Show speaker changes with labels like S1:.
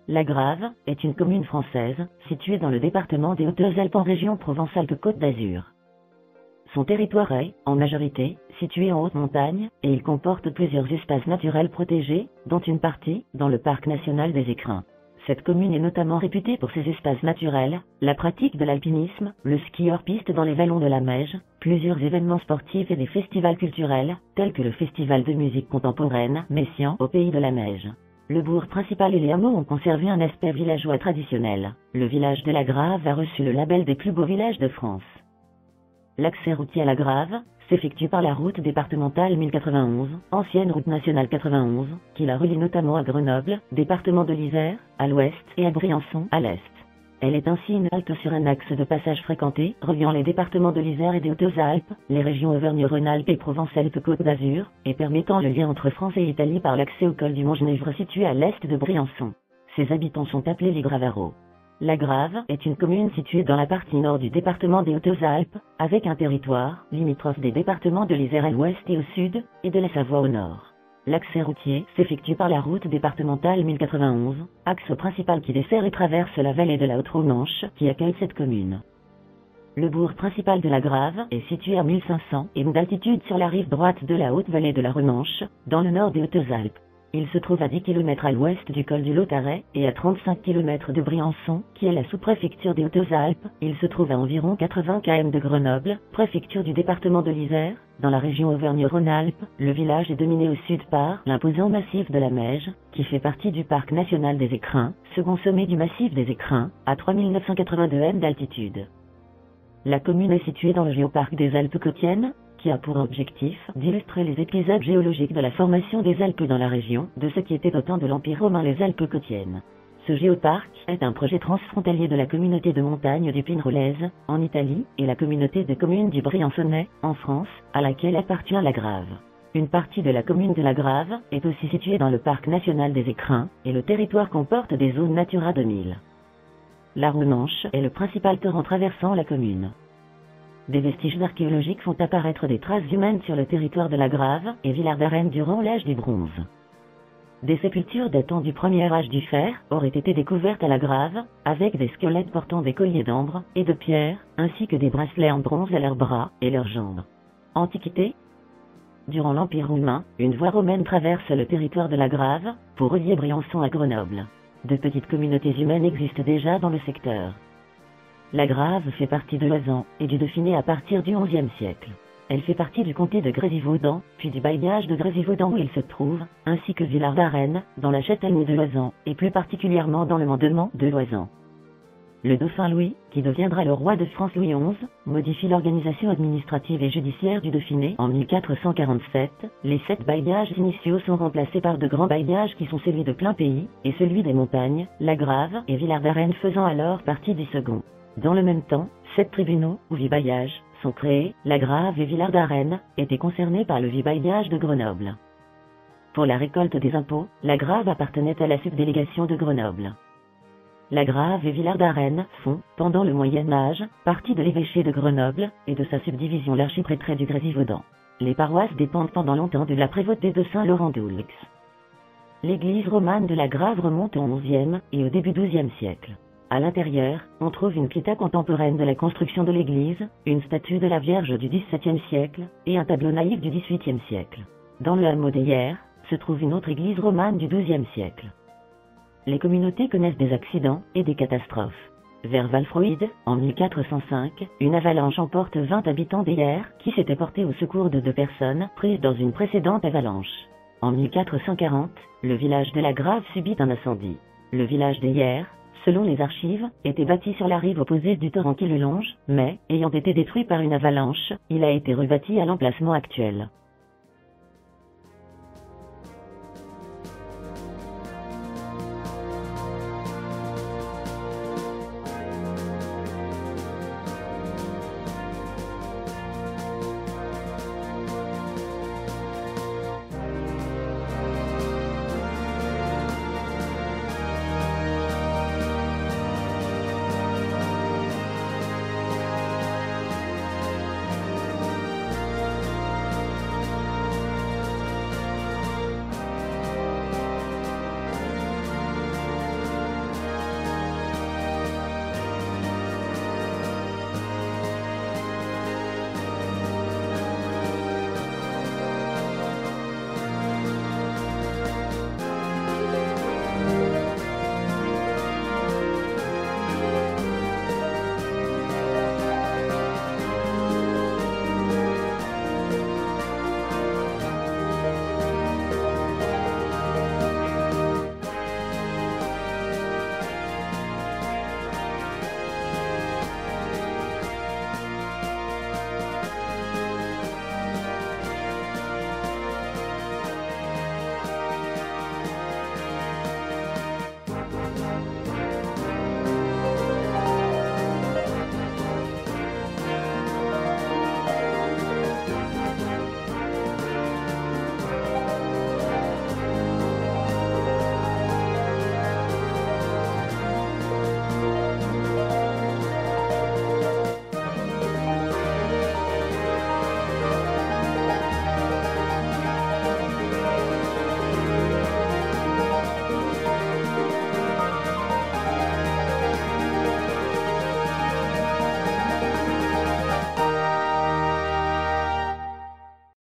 S1: La Grave est une commune française, située dans le département des Hautes-Alpes en région Provence-Alpes-Côte d'Azur. Son territoire est, en majorité, situé en haute montagne, et il comporte plusieurs espaces naturels protégés, dont une partie, dans le parc national des Écrins. Cette commune est notamment réputée pour ses espaces naturels, la pratique de l'alpinisme, le ski hors-piste dans les vallons de la Meije, plusieurs événements sportifs et des festivals culturels, tels que le festival de musique contemporaine Messian au pays de la Meije. Le bourg principal et les hameaux ont conservé un aspect villageois traditionnel. Le village de la Grave a reçu le label des plus beaux villages de France. L'accès routier à la Grave s'effectue par la route départementale 1091, ancienne route nationale 91, qui la relie notamment à Grenoble, département de l'Isère, à l'ouest, et à Briançon, à l'est. Elle est ainsi une halte sur un axe de passage fréquenté, reliant les départements de l'Isère et des Hautes-Alpes, les régions Auvergne-Rhône-Alpes et Provence-Alpes-Côte d'Azur, et permettant le lien entre France et Italie par l'accès au col du Mont-Genèvre situé à l'est de Briançon. Ses habitants sont appelés les Gravarots. La Grave est une commune située dans la partie nord du département des Hautes-Alpes, avec un territoire limitrophe des départements de l'Isère à l'ouest et au sud, et de la Savoie au nord. L'accès routier s'effectue par la route départementale 1091, axe principal qui dessert et traverse la vallée de la Haute-Romanche, qui accueille cette commune. Le bourg principal de la Grave est situé à 1500 et d'altitude sur la rive droite de la haute vallée de la Romanche, dans le nord des Hautes-Alpes. Il se trouve à 10 km à l'ouest du col du Lautaret et à 35 km de Briançon, qui est la sous-préfecture des Hautes-Alpes. Il se trouve à environ 80 km de Grenoble, préfecture du département de l'Isère. Dans la région Auvergne-Rhône-Alpes, le village est dominé au sud par l'imposant massif de la Meije, qui fait partie du parc national des Écrins, second sommet du massif des Écrins, à 3982 m d'altitude. La commune est située dans le géoparc des Alpes côtiennes, qui a pour objectif d'illustrer les épisodes géologiques de la formation des Alpes dans la région, de ce qui était au temps de l'Empire romain les Alpes côtiennes. Ce géoparc est un projet transfrontalier de la communauté de montagne du Pinerolese, en Italie, et la communauté de communes du Briançonnais, en France, à laquelle appartient la Grave. Une partie de la commune de la Grave est aussi située dans le parc national des Écrins, et le territoire comporte des zones Natura 2000. La Romanche est le principal torrent traversant la commune. Des vestiges archéologiques font apparaître des traces humaines sur le territoire de la Grave et Villard-d'Arène durant l'âge du bronze. Des sépultures datant du premier âge du fer auraient été découvertes à la Grave, avec des squelettes portant des colliers d'ambre et de pierre, ainsi que des bracelets en bronze à leurs bras et leurs jambes. Antiquité. Durant l'Empire romain, une voie romaine traverse le territoire de la Grave, pour relier Briançon à Grenoble. De petites communautés humaines existent déjà dans le secteur. La Grave fait partie de l'Oisans et du Dauphiné à partir du XIe siècle. Elle fait partie du comté de Grésivaudan, puis du bailliage de Grésivaudan où il se trouve, ainsi que Villard-d'Arène, dans la châtellenie de l'Oisan, et plus particulièrement dans le mandement de l'Oisan. Le dauphin Louis, qui deviendra le roi de France Louis XI, modifie l'organisation administrative et judiciaire du Dauphiné en 1447. Les 7 bailliages initiaux sont remplacés par de grands bailliages qui sont celui de plein pays, et celui des montagnes, la Grave et Villard-d'Arène faisant alors partie du second. Dans le même temps, 7 tribunaux, ou vibailliages, sont créés. La Grave et Villard-d'Arène étaient concernés par le vibailliage de Grenoble. Pour la récolte des impôts, la Grave appartenait à la subdélégation de Grenoble. La Grave et Villard-d'Arène font, pendant le Moyen-Âge, partie de l'évêché de Grenoble et de sa subdivision l'archiprêtré du Grésivaudan. Les paroisses dépendent pendant longtemps de la prévôté de Saint-Laurent-d'Oulx. L'église romane de la Grave remonte au XIe et au début XIIe siècle. À l'intérieur, on trouve une piéta contemporaine de la construction de l'église, une statue de la Vierge du XVIIe siècle, et un tableau naïf du XVIIIe siècle. Dans le hameau d'Hyères, se trouve une autre église romane du XIIe siècle. Les communautés connaissent des accidents et des catastrophes. Vers Valfroide, en 1405, une avalanche emporte 20 habitants d'Hyères qui s'étaient portés au secours de 2 personnes prises dans une précédente avalanche. En 1440, le village de la Grave subit un incendie. Le village d'Hyères, selon les archives, était bâti sur la rive opposée du torrent qui le longe, mais, ayant été détruit par une avalanche, il a été rebâti à l'emplacement actuel.